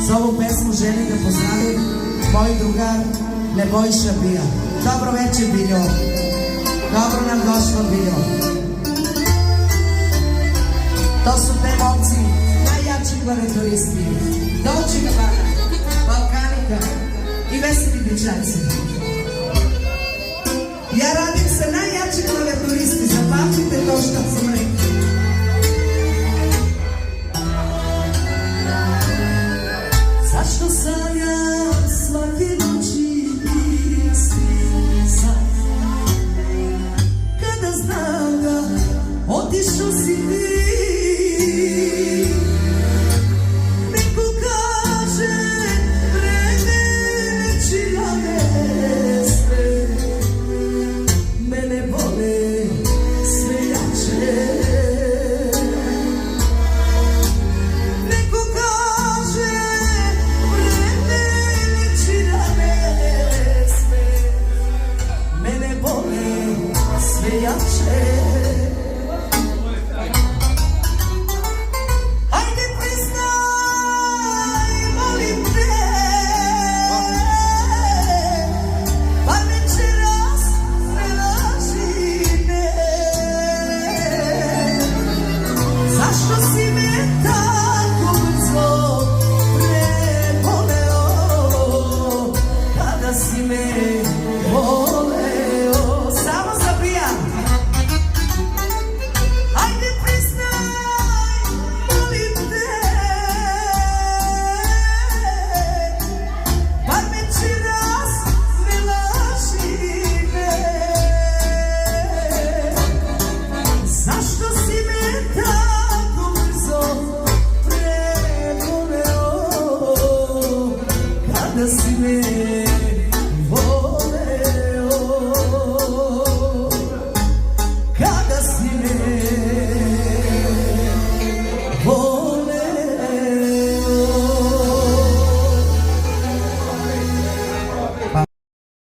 Za ovu pesmu želim da pozdravim moj drugar Nebojša Bija. Dobro večer, Biljo. Dobro nam došlo, Biljo. To su te momci, najjači klaveturisti. Dolce & Gabbana, Balkanika i veseli dječaci. Ja radim sa najjači klaveturisti, zapamtite to što sam rekao.